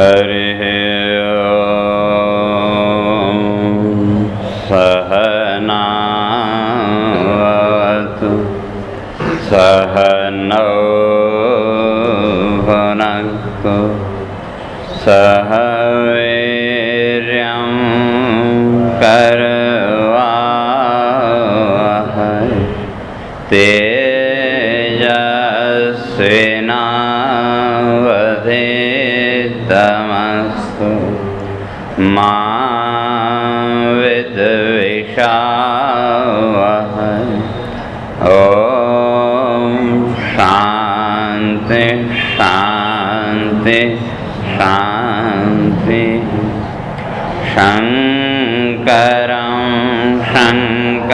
हरिः ओम्। सहनावतु सहनौ भुनक्तु सह वीर्यं करवावहै तेजस्विनावधीतमस्तु मा विद्विषावहै। ॐ शान्ति शान्ति शान्ति। शङ्करं शङ्कराचार्यं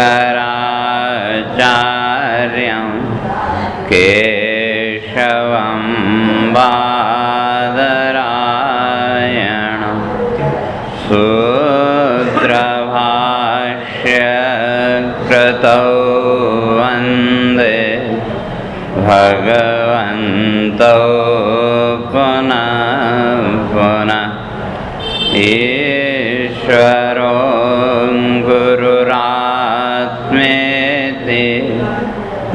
केशवं बादरायणं सूत्रभाष्यकृतौ वन्दे भगवन्तौ पुनः पुनः। ईश्वरो गुरुरात्मेति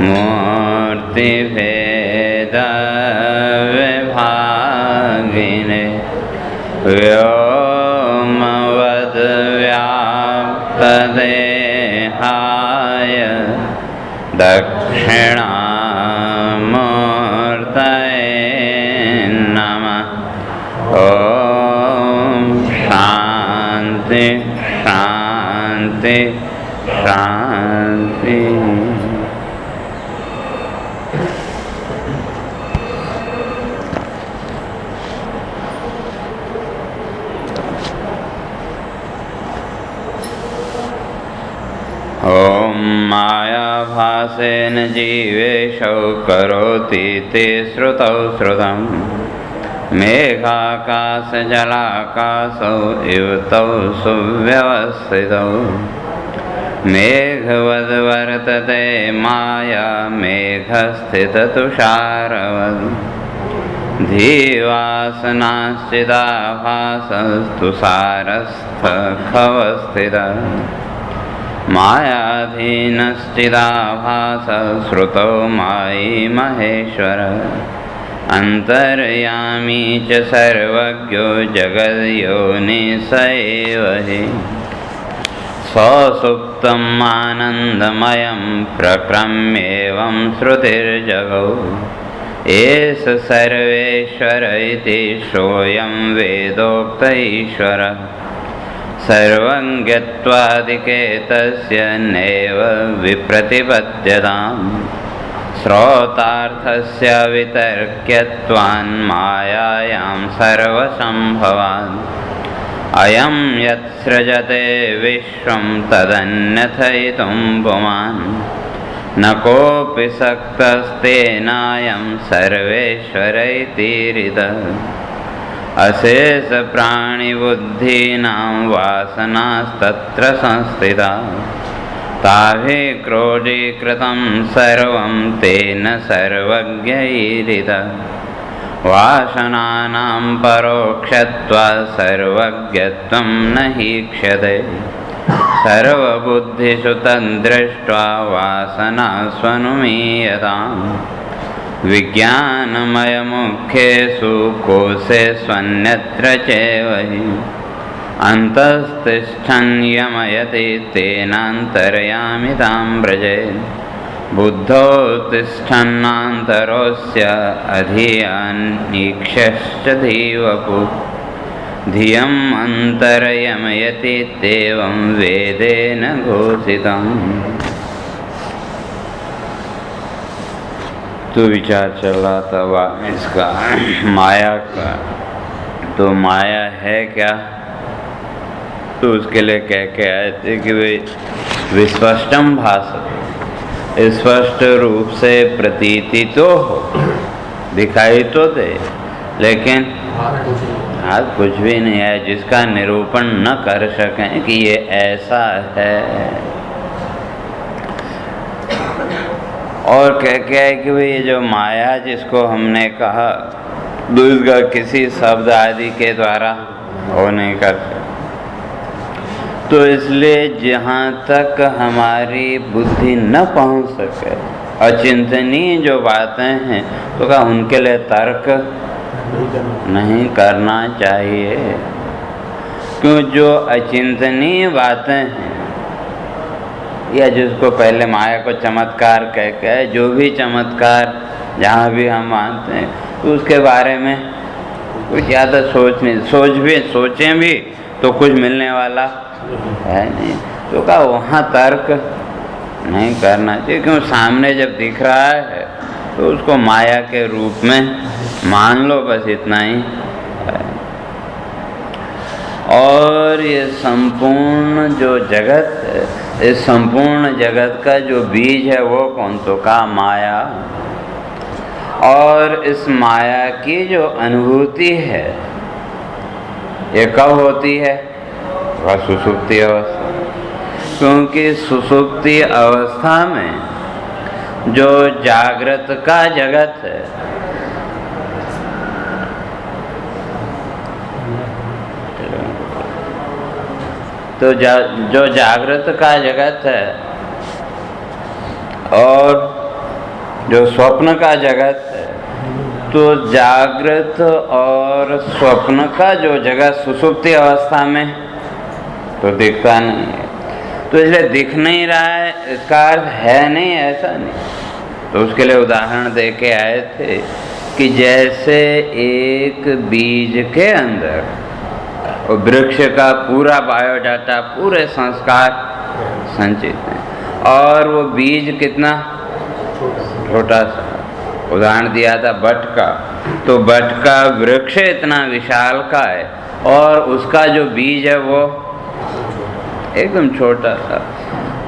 मूर्तिभेदविभागिने व्योमवद्व्याप्तदेहाय दक्षिणामूर्तये नमः। ॐ शान्ति शान्ति शान्ति। ॐ मायाभासेन जीवेशौ करोति ते श्रुतौ श्रुतम् मेघाकाशजलाकाशौ युतौ सुव्यवस्थितौ मेघवद्वर्तते माया मेघस्थिततुषारवद् धीवासनाश्चिदाभासस्तुषारस्थखवस्थितः मायाधीनश्चिदाभासः श्रुतौ मायी महेश्वर अन्तर्यामी च सर्वज्ञो जगद्योनिः स एव हि सौसुप्तम् आनन्दमयं प्रक्रम्येवं श्रुतिर्जगौ एष सर्वेश्वर इति सोऽयं वेदोक्त ईश्वरः सर्वं ज्ञत्वादिकेतस्य नैव विप्रतिपद्यताम् श्रोतार्थस्य वितर्क्यत्वान् मायायां सर्वसम्भवान् अयं यत्सृजते विश्वं तदन्यथयितुं पुमान् न कोऽपि शक्तस्तेनायं सर्वेश्वर इतीरितः अशेषप्राणिबुद्धीनां वासनास्तत्र संस्थिता ताभिः क्रोडीकृतं सर्वं तेन सर्वज्ञैरितः वासनानां परोक्षत्वात् सर्वज्ञत्वं न हीक्ष्यते सर्वबुद्धिषु तद्दृष्ट्वा वासनास्वनुमीयताम् विज्ञानमयमुख्येषु कोशेष्वन्यत्र चैव हि अन्तस्तिष्ठन् यमयति तेनान्तर्यामितां व्रजेत् बुद्धौ तिष्ठन्नान्तरोऽस्य अधियानीक्षश्च धीवपुः धियम् अन्तर्यमयति तेवं वेदेन घोषितम्। तो विचार चल रहा था इसका माया का, तो माया है क्या? तो उसके लिए कह के आए थे कि भाई विस्पष्टम भासते, स्पष्ट रूप से प्रतीति तो हो, दिखाई तो दे, लेकिन हाथ कुछ भी नहीं है जिसका निरूपण न कर सकें कि ये ऐसा है। और कह के है कि भाई ये जो माया जिसको हमने कहा तो इसका किसी शब्द आदि के द्वारा हो नहीं कर सकते। तो इसलिए जहाँ तक हमारी बुद्धि न पहुँच सके, अचिंतनीय जो बातें हैं, तो क्या उनके लिए तर्क नहीं करना चाहिए? क्यों, जो अचिंतनीय बातें हैं, या जिसको पहले माया को चमत्कार कह के, जो भी चमत्कार जहाँ भी हम मानते हैं, तो उसके बारे में कुछ ज़्यादा सोचें भी तो कुछ मिलने वाला है नहीं। तो क्या वहाँ तर्क नहीं करना चाहिए? क्यों, सामने जब दिख रहा है तो उसको माया के रूप में मान लो, बस इतना ही है। और ये संपूर्ण जो जगत है, इस संपूर्ण जगत का जो बीज है वो कौन? तो का माया। और इस माया की जो अनुभूति है, ये कब होती है? वह सुषुप्ति अवस्था। क्योंकि सुषुप्ति अवस्था में जो जागृत का जगत है, तो जो जागृत का जगत है और जो स्वप्न का जगत है, तो जागृत और स्वप्न का जो जगत सुषुप्ति अवस्था में तो दिखता नहीं है। तो इसलिए दिख नहीं रहा है, इसका अर्थ है नहीं, ऐसा नहीं। तो उसके लिए उदाहरण दे के आए थे कि जैसे एक बीज के अंदर वो वृक्ष का पूरा बायोडाटा, पूरे संस्कार संचित हैं, और वो बीज कितना छोटा सा, उदाहरण दिया था बट का, तो बट का वृक्ष इतना विशाल का है और उसका जो बीज है वो एकदम छोटा सा।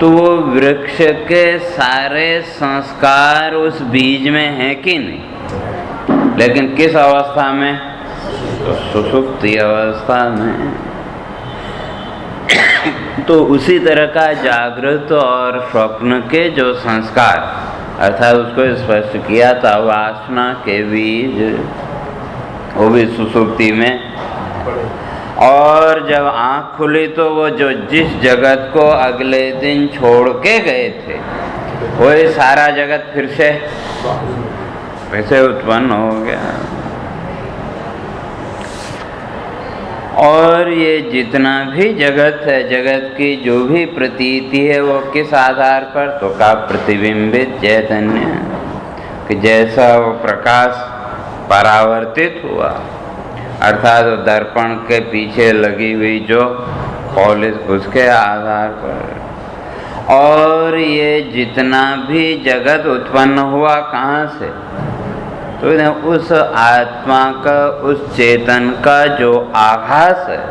तो वो वृक्ष के सारे संस्कार उस बीज में हैं कि नहीं? लेकिन किस अवस्था में? तो सुषुप्ति अवस्था में। तो उसी तरह का जागृत और स्वप्न के जो संस्कार, अर्थात उसको स्पष्ट किया था, वासना के बीज, वो भी सुषुप्ति में। और जब आँख खुली तो वो जो जिस जगत को अगले दिन छोड़ के गए थे, वही सारा जगत फिर से उत्पन्न हो गया। और ये जितना भी जगत है, जगत की जो भी प्रतीति है, वो किस आधार पर? तो का प्रतिबिंबित चैतन्य, कि जैसा वो प्रकाश परावर्तित हुआ, अर्थात दर्पण के पीछे लगी हुई जो पॉलिश, उसके आधार पर। और ये जितना भी जगत उत्पन्न हुआ कहाँ से? तो उस आत्मा का, उस चेतन का जो आभास है,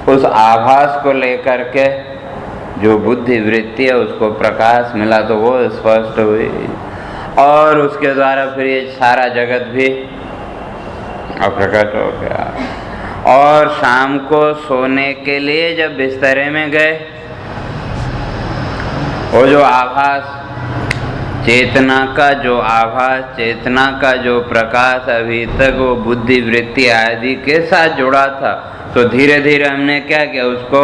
उस आभास को लेकर के जो बुद्धि वृत्ति है, उसको प्रकाश मिला, तो वो स्पष्ट हुई। और उसके द्वारा फिर ये सारा जगत भी अप्रकट हो गया। और शाम को सोने के लिए जब बिस्तरे में गए, वो जो आभास, चेतना का जो आभास, चेतना का जो प्रकाश अभी तक वो बुद्धि वृत्ति आदि के साथ जुड़ा था, तो धीरे धीरे हमने क्या किया? उसको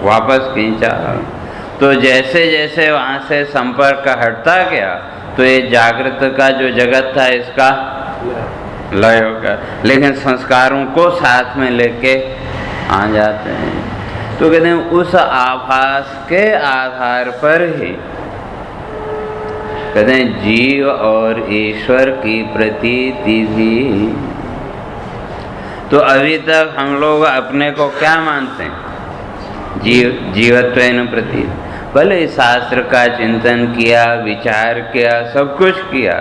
वापस खींचा। तो जैसे जैसे वहाँ से संपर्क हटता गया, तो ये जागृत का जो जगत था, इसका लय होगा। लेकिन संस्कारों को साथ में लेके आ जाते हैं। तो कहते हैं उस आभास के आधार पर ही कहते हैं जीव और ईश्वर की प्रतीति भी। तो अभी तक हम लोग अपने को क्या मानते हैं? जीवत्वेन प्रतीति। भले शास्त्र का चिंतन किया, विचार किया, सब कुछ किया,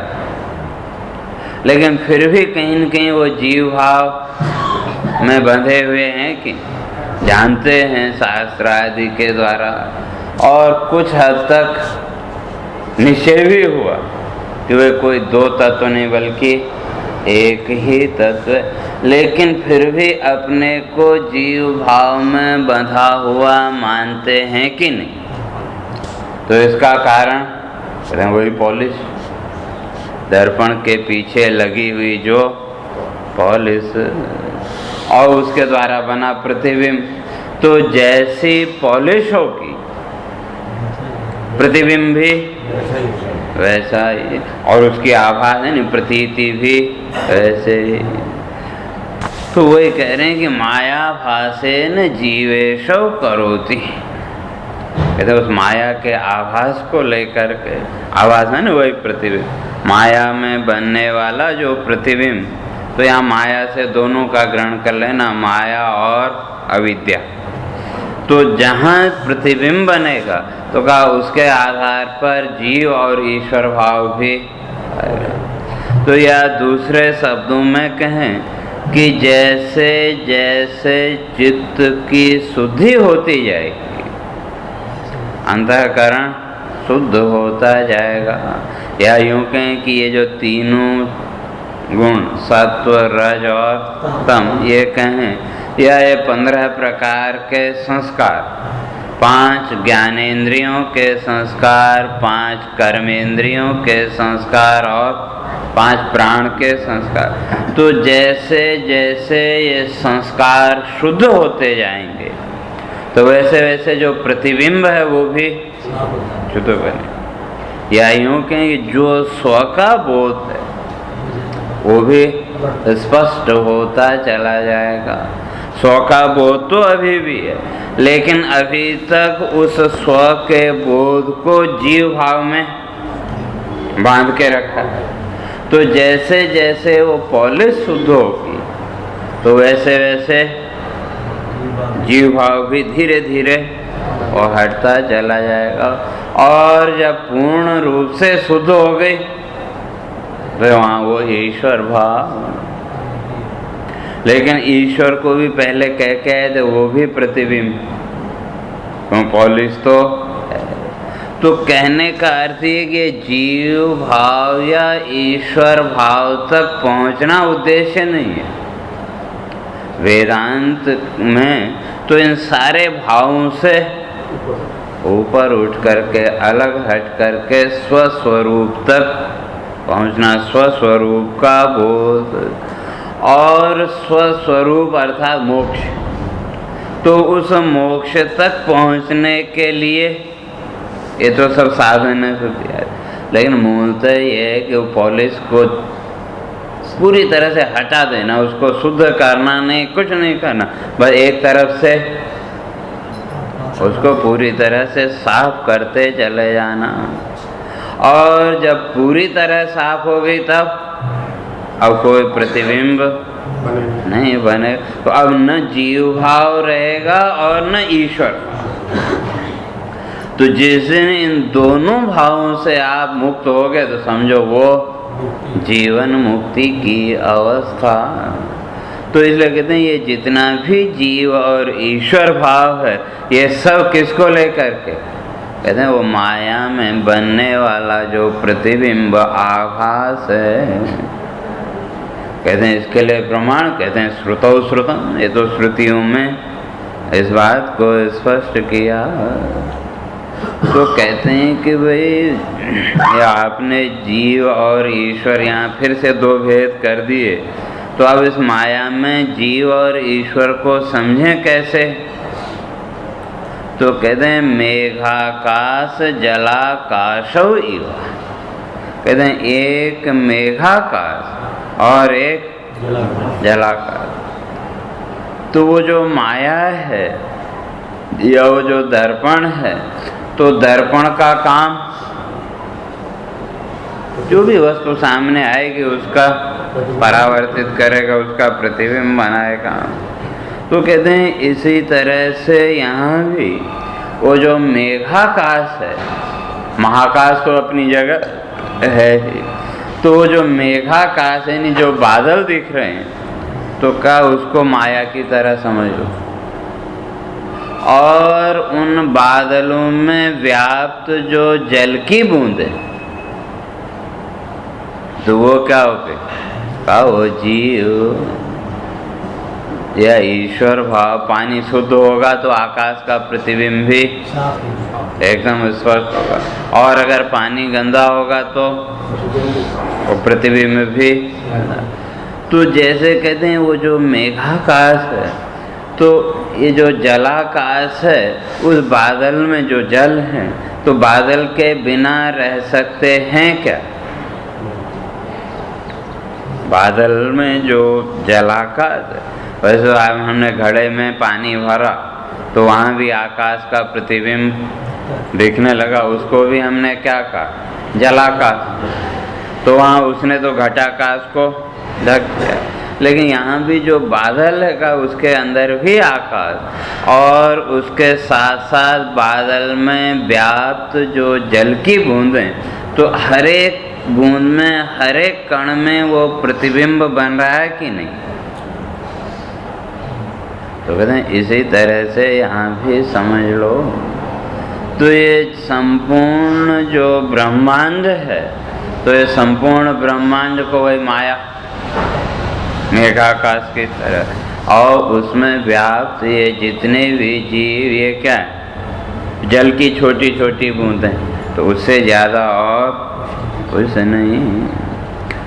लेकिन फिर भी कहीं न कहीं वो जीव भाव में बंधे हुए हैं कि जानते हैं शास्त्र आदि के द्वारा, और कुछ हद तक निश्चय भी हुआ कि वे कोई दो तत्व नहीं बल्कि एक ही तत्व, लेकिन फिर भी अपने को जीव भाव में बंधा हुआ मानते हैं कि नहीं? तो इसका कारण वही पॉलिश, दर्पण के पीछे लगी हुई जो पॉलिश, और उसके द्वारा बना प्रतिबिंब। तो जैसी पॉलिश होगी प्रतिबिंब भी वैसा ही, और उसकी आभास है नहीं प्रतीति भी वैसे ही। तो वही कह रहे हैं कि माया भासेन जीवेशव करोति। कहते उस माया के आभास को लेकर के, आभास है ना वही प्रतिबिंब, माया में बनने वाला जो प्रतिबिंब। तो यहाँ माया से दोनों का ग्रहण कर लेना, माया और अविद्या। तो जहाँ प्रतिबिंब बनेगा तो कहा उसके आधार पर जीव और ईश्वर भाव भी आएगा। तो या दूसरे शब्दों में कहें कि जैसे जैसे चित्त की शुद्धि होती जाएगी, अंतःकरण शुद्ध होता जाएगा। या यूं कहें कि ये जो तीनों गुण सत्व रज और तम, ये कहें या ये 15 प्रकार के संस्कार, 5 ज्ञानेंद्रियों के संस्कार, 5 कर्मेंद्रियों के संस्कार और 5 प्राण के संस्कार। तो जैसे जैसे ये संस्कार शुद्ध होते जाएंगे तो वैसे वैसे जो प्रतिबिंब है वो भी शुद्ध बने। या यूं कहें कि जो स्व का बोध है वो भी स्पष्ट होता चला जाएगा। स्व का बोध तो अभी भी है, लेकिन अभी तक उस स्व के बोध को जीव भाव में बांध के रखा है। तो जैसे जैसे वो पॉलिश शुद्ध होगी तो वैसे वैसे जीव भाव भी धीरे धीरे वो हटता चला जाएगा। और जब पूर्ण रूप से शुद्ध हो गई तो वहाँ वो ईश्वर भाव। लेकिन ईश्वर को भी पहले कह दे, वो भी प्रतिबिंब, पॉलिश तो कहने का अर्थ ये कि जीव भाव या ईश्वर भाव तक पहुंचना उद्देश्य नहीं है। वेदांत में तो इन सारे भावों से ऊपर उठ करके, अलग हट करके स्वस्वरूप तक पहुंचना, स्वस्वरूप का बोध और स्वस्वरूप अर्थात मोक्ष। तो उस मोक्ष तक पहुंचने के लिए ये तो सब साधन है, लेकिन मूलतः ये है कि वो पॉलिश को पूरी तरह से हटा देना, उसको शुद्ध करना नहीं, कुछ नहीं करना, बस एक तरफ से उसको पूरी तरह से साफ करते चले जाना। और जब पूरी तरह साफ हो गई तब अब कोई प्रतिबिंब नहीं बने, तो अब न जीव भाव रहेगा और न ईश्वर। तो जिस दिन इन दोनों भावों से आप मुक्त हो गए तो समझो वो जीवन मुक्ति की अवस्था। तो इसलिए कहते हैं ये जितना भी जीव और ईश्वर भाव है ये सब किसको लेकर के, कहते हैं वो माया में बनने वाला जो प्रतिबिंब आभास है। कहते हैं इसके लिए प्रमाण, कहते हैं श्रुतौ श्रुतम, ये तो श्रुतियों में इस बात को स्पष्ट किया। तो कहते हैं कि भाई आपने जीव और ईश्वर यहाँ फिर से दो भेद कर दिए, तो अब इस माया में जीव और ईश्वर को समझें कैसे। तो कहते हैं मेघाकाश जलाकाशौ इव, कहते हैं एक मेघाकाश और एक जलाकाश। तो वो जो माया है या वो जो दर्पण है, तो दर्पण का काम जो भी वस्तु सामने आएगी उसका परावर्तित करेगा, उसका प्रतिबिंब बनाएगा। तो कहते हैं इसी तरह से यहाँ भी वो जो मेघाकाश है, महाकाश तो अपनी जगह है ही, तो वो जो मेघाकाश है यानी जो बादल दिख रहे हैं, तो क्या उसको माया की तरह समझो। और उन बादलों में व्याप्त जो जल की बूंदे, तो वो क्या हो गए, क्या वो जीव या ईश्वर भाव। पानी शुद्ध होगा तो आकाश का प्रतिबिंब भी एकदम स्पष्ट होगा, और अगर पानी गंदा होगा तो वो प्रतिबिंब भी। तो जैसे कहते हैं वो जो मेघाकाश है, तो ये जो जलाकाश है, उस बादल में जो जल है, तो बादल के बिना रह सकते हैं क्या? बादल में जो जलाकाश है, वैसे अब हमने घड़े में पानी भरा तो वहाँ भी आकाश का प्रतिबिंब दिखने लगा, उसको भी हमने क्या कहा? जलाकाश। तो वहाँ उसने तो घटाकाश को ढक दिया। लेकिन यहाँ भी जो बादल है का, उसके अंदर भी आकाश, और उसके साथ साथ बादल में व्याप्त जो जल की बूंदें, तो हर एक बूंद में, हर एक कण में वो प्रतिबिंब बन रहा है कि नहीं? तो कहते हैं इसी तरह से यहाँ भी समझ लो। तो ये संपूर्ण जो ब्रह्मांड है, तो ये संपूर्ण ब्रह्मांड को वही माया मेघाकाश की तरह, और उसमें व्याप्त ये जितने भी जीव, ये क्या है? जल की छोटी छोटी बूंदें, तो उससे ज़्यादा और कुछ नहीं।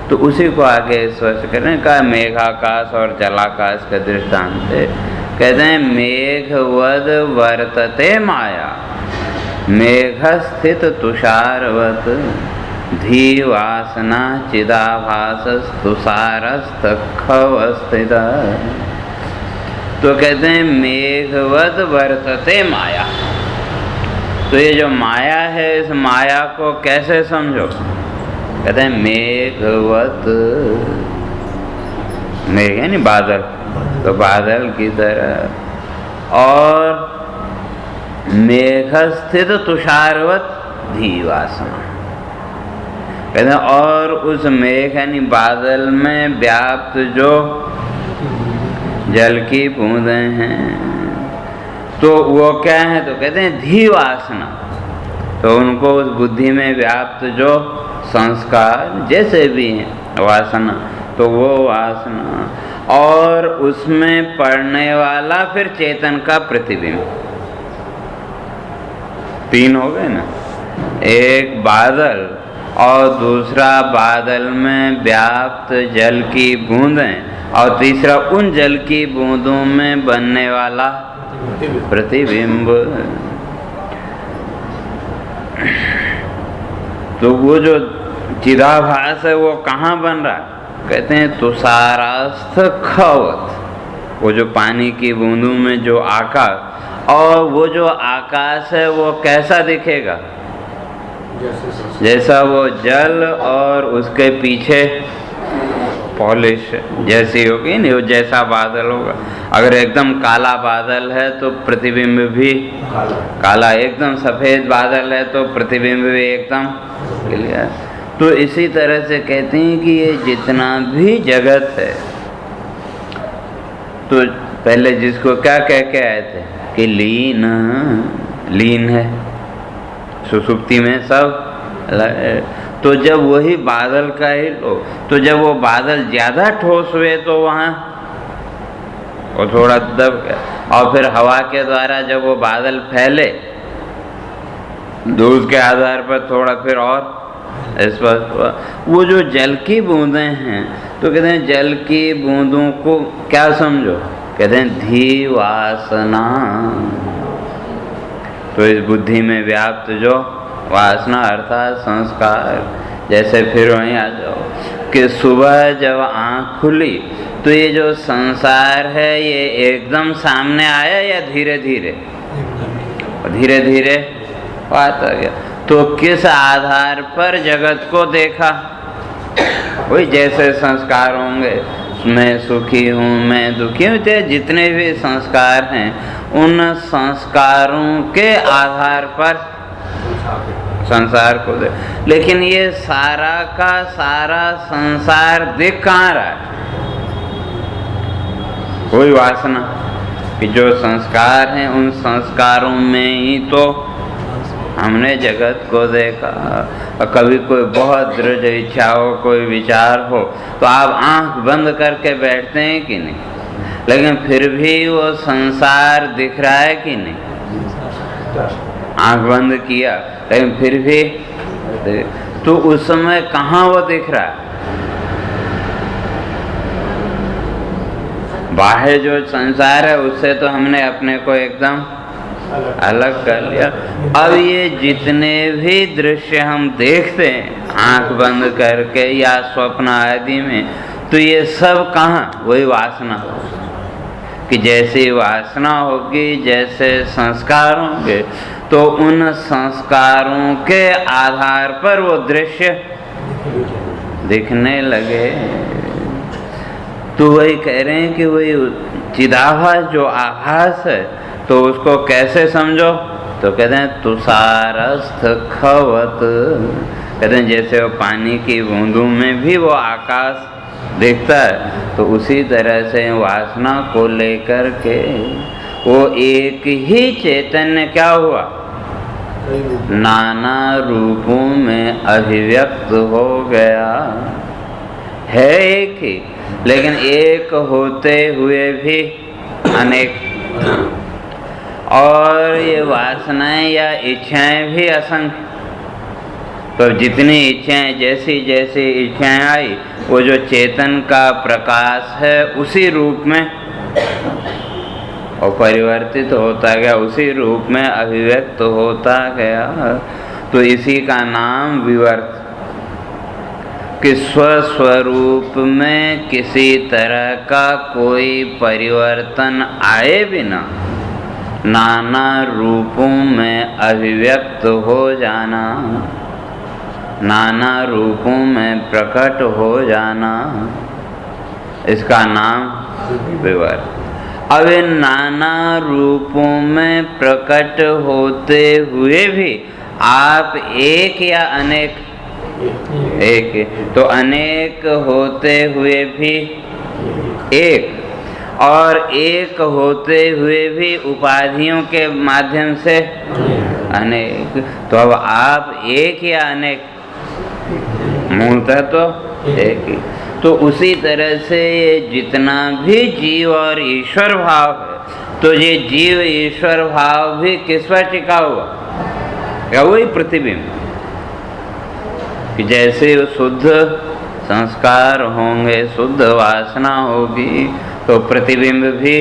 तो उसी को आगे स्पष्ट करने का मेघाकाश और जलाकाश का दृष्टांत है। कहते हैं मेघवद वर्तते माया, मेघ स्थित तुषारवत, धी वासना चिदाभास तुषारस्थ खवस्थित। तो कहते हैं मेघवद वर्तते माया। तो ये जो माया है, इस माया को कैसे समझो? कहते हैं मेघवत, मेघ है नहीं बादल, तो बादल की तरह, और मेघ स्थित तुषारवत धीवासना। कहते हैं और उस मेघ यानी बादल में व्याप्त जो जल की बूंदें हैं, तो वो क्या है? तो कहते हैं धीवासना। तो उनको उस बुद्धि में व्याप्त जो संस्कार जैसे भी हैं वासना, तो वो वासना, और उसमें पड़ने वाला फिर चेतन का प्रतिबिंब। तीन हो गए ना, एक बादल और दूसरा बादल में व्याप्त जल की बूंदें, और तीसरा उन जल की बूंदों में बनने वाला प्रतिबिंब। तो वो जो चिदाभास है वो कहाँ बन रहा? कहते हैं तुषारास्थ खवत, वो जो पानी की बूंदों में जो आकाश, और वो जो आकाश है वो कैसा दिखेगा? जैसा वो जल और उसके पीछे पॉलिश जैसी होगी नहीं, वो जैसा बादल होगा। अगर एकदम काला बादल है तो प्रतिबिंब भी काला, एकदम सफ़ेद बादल है तो प्रतिबिंब भी एकदम क्लियर। तो इसी तरह से कहते हैं कि ये जितना भी जगत है, तो पहले जिसको क्या कह के आए थे कि लीन है, सुसुप्ति में सब। तो जब वही बादल का ही लो, तो जब वो बादल ज़्यादा ठोस हुए तो वहाँ वो थोड़ा दब गया, और फिर हवा के द्वारा जब वो बादल फैले तो उसके आधार पर थोड़ा फिर और स्पष्ट हुआ। वो जो जल की बूंदें हैं, तो कहते हैं जल की बूंदों को क्या समझो? कहते हैं धी वासना। तो इस बुद्धि में व्याप्त जो वासना अर्थात संस्कार, जैसे फिर वहीं आ जाओ कि सुबह जब आँख खुली तो ये जो संसार है ये एकदम सामने आया या धीरे धीरे? धीरे धीरे आता गया। तो किस आधार पर जगत को देखा? वही जैसे संस्कार होंगे, मैं सुखी हूँ, मैं दुखी हूँ, तो जितने भी संस्कार हैं उन संस्कारों के आधार पर संसार को दे। लेकिन ये सारा का सारा संसार दिख कहाँ रहा है? कोई वासना कि जो संस्कार हैं उन संस्कारों में ही तो हमने जगत को देखा। और कभी कोई बहुत दृढ़ इच्छा हो, कोई विचार हो, तो आप आंख बंद करके बैठते हैं कि नहीं? लेकिन फिर भी वो संसार दिख रहा है कि नहीं? आंख बंद किया लेकिन फिर भी, तो उस समय कहाँ वो दिख रहा है? बाहर जो संसार है उससे तो हमने अपने को एकदम अलग कर लिया। अब ये जितने भी दृश्य हम देखते हैं आंख बंद करके या स्वप्न आदि में, तो ये सब कहाँ? वही वासना कि जैसी वासना होगी, जैसे संस्कार होंगे, तो उन संस्कारों के आधार पर वो दृश्य दिखने लगे। तो वही कह रहे हैं कि वही चिदाभास जो आभास है, तो उसको कैसे समझो? तो कहते हैं तुषारस्थ खवत, कहते हैं जैसे वो पानी की बूंदों में भी वो आकाश दिखता है, तो उसी तरह से वासना को लेकर के वो एक ही चैतन्य क्या हुआ? नाना रूपों में अभिव्यक्त हो गया। है एक ही, लेकिन एक होते हुए भी अनेक, और ये वासनाएं या इच्छाएं भी असंख्य। तो जितनी इच्छाएं, जैसी जैसी इच्छाएं आई, वो जो चेतन का प्रकाश है उसी रूप में और परिवर्तित होता गया, उसी रूप में अभिव्यक्त होता गया। तो इसी का नाम विवर्त, कि स्वस्वरूप में किसी तरह का कोई परिवर्तन आए बिना नाना रूपों में अभिव्यक्त हो जाना, नाना रूपों में प्रकट हो जाना, इसका नाम विवर्त। अब इन नाना रूपों में प्रकट होते हुए भी आप एक या अनेक? एक। तो अनेक होते हुए भी एक, और एक होते हुए भी उपाधियों के माध्यम से अनेक। तो अब आप एक या अनेक? मूलतः तो एक ही। तो उसी तरह से ये जितना भी जीव और ईश्वर भाव है, तो ये जीव ईश्वर भाव भी किस पर टिका हुआ? क्या वही प्रतिबिंब, कि जैसे शुद्ध संस्कार होंगे, शुद्ध वासना होगी, तो प्रतिबिंब भी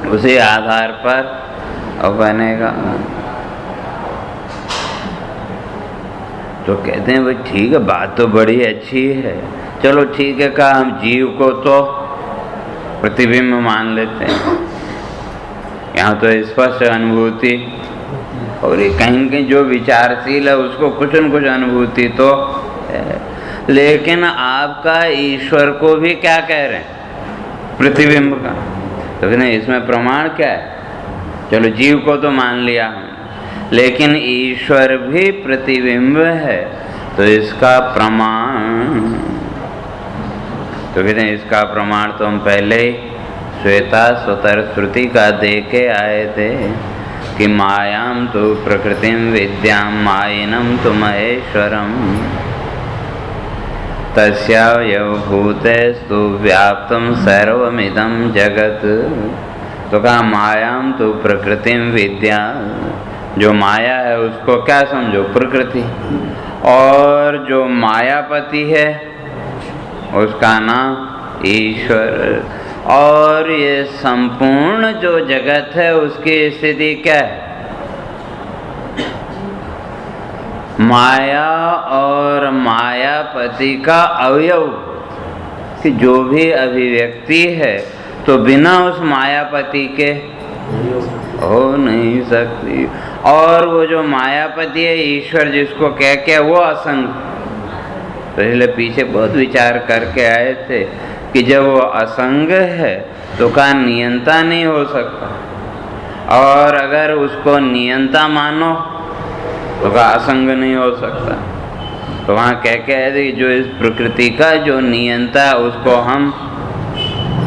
उसी आधार पर बनेगा। तो कहते हैं भाई ठीक है, बात तो बड़ी अच्छी है, चलो ठीक है, कहा हम जीव को तो प्रतिबिंब मान लेते हैं, यहाँ तो स्पष्ट अनुभूति, और ये कहीं कहीं जो विचारशील है उसको कुछ न कुछ अनुभूति तो है। लेकिन आपका ईश्वर को भी क्या कह रहे हैं? प्रतिबिंब का। तो नहीं, इसमें प्रमाण क्या है? चलो जीव को तो मान लिया हम, लेकिन ईश्वर भी प्रतिबिंब है, तो इसका प्रमाण, तो कहते हैं इसका प्रमाण तो हम पहले ही श्वेता स्वतर श्रुति का दे के आए थे कि मायाम तो प्रकृतिम विद्याम मायिनम तो महेश्वरम तस्यावयवभूतेस्तु व्याप्तम सर्वमिदं जगत। तो कहा मायाम तो प्रकृतिम विद्या, जो माया है उसको क्या समझो? प्रकृति। और जो मायापति है उसका नाम ईश्वर। और ये संपूर्ण जो जगत है उसकी स्थिति क्या है? माया और मायापति का अवयव, कि जो भी अभिव्यक्ति है तो बिना उस मायापति के हो नहीं सकती। और वो जो मायापति है ईश्वर जिसको कह के, वो असंग। तो इसलिए पीछे बहुत विचार करके आए थे कि जब वो असंग है तो का नियंता नहीं हो सकता, और अगर उसको नियंता मानो तो का असंग नहीं हो सकता। तो वहाँ कह के है जो इस प्रकृति का जो नियंता है उसको हम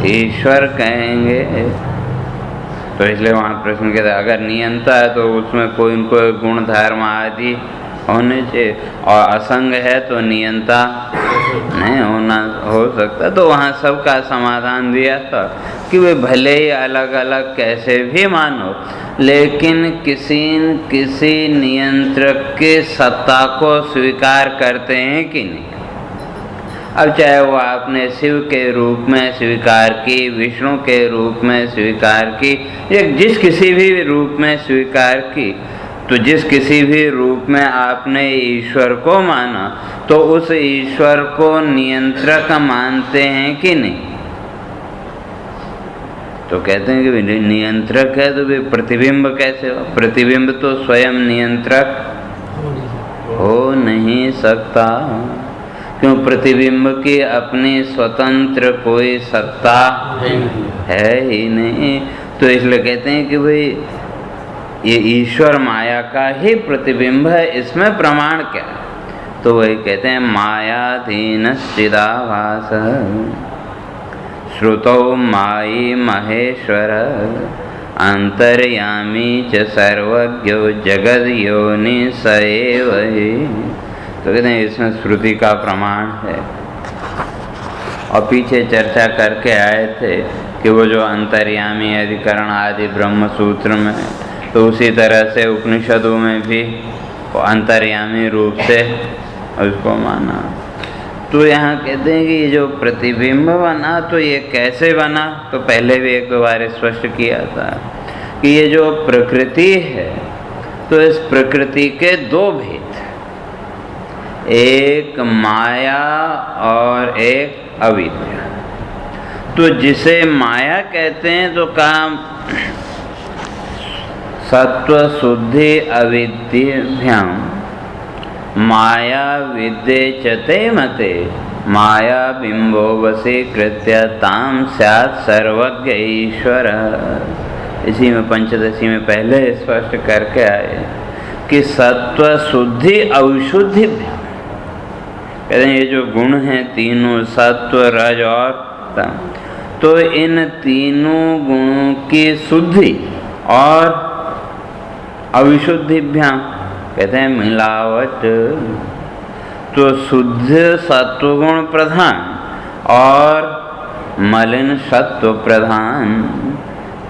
ईश्वर कहेंगे। तो इसलिए वहाँ प्रश्न कहते हैं अगर नियंता है तो उसमें कोई न कोई गुण धर्म आदि होने चाहिए, और असंग है तो नियंता नहीं होना हो सकता। तो वहाँ सबका समाधान दिया था कि वे भले ही अलग अलग कैसे भी मानो, लेकिन किसी न किसी नियंत्रक के सत्ता को स्वीकार करते हैं कि नहीं। अब चाहे वो आपने शिव के रूप में स्वीकार की, विष्णु के रूप में स्वीकार की, या जिस किसी भी रूप में स्वीकार की, तो जिस किसी भी रूप में आपने ईश्वर को माना, तो उस ईश्वर को नियंत्रक मानते हैं कि नहीं? तो कहते हैं कि नियंत्रक है तो भी प्रतिबिंब कैसे हो? प्रतिबिंब तो स्वयं नियंत्रक हो नहीं सकता, क्यों? प्रतिबिंब की अपनी स्वतंत्र कोई सत्ता है ही नहीं। तो इसलिए कहते हैं कि भाई ये ईश्वर माया का ही प्रतिबिंब है, इसमें प्रमाण क्या है? तो वही कहते हैं मायाधीन चिदाभास श्रुतौ मायी महेश्वर अंतर्यामी च सर्वज्ञो जगद योनि स एव हि। तो कहते हैं इसमें श्रुति का प्रमाण है। और पीछे चर्चा करके आए थे कि वो जो अंतर्यामी अधिकरण आदि ब्रह्म सूत्र में, तो उसी तरह से उपनिषदों में भी वो अंतर्यामी रूप से उसको माना। तो यहाँ कहते हैं कि ये जो प्रतिबिंब बना, तो ये कैसे बना? तो पहले भी एक बार स्पष्ट किया था कि ये जो प्रकृति है, तो इस प्रकृति के दो भेद, एक माया और एक अविद्या। तो जिसे माया कहते हैं तो काम सत्व शुद्धि अविद्याभ्याम माया विद्ये चते मते माया बिंबो वशीकृत्य ताम स्यात् सर्वज्ञ ईश्वर। इसी में पंचदशी में पहले स्पष्ट करके आए कि सत्व शुद्धि अविशुद्धि, कहते हैं ये जो गुण हैं तीनों, सत्व रज और तम, तो इन तीनों गुणों की शुद्धि और अविशुद्धिभ्याम, कहते हैं मिलावट। तो शुद्ध सत्वगुण प्रधान और मलिन सत्व प्रधान।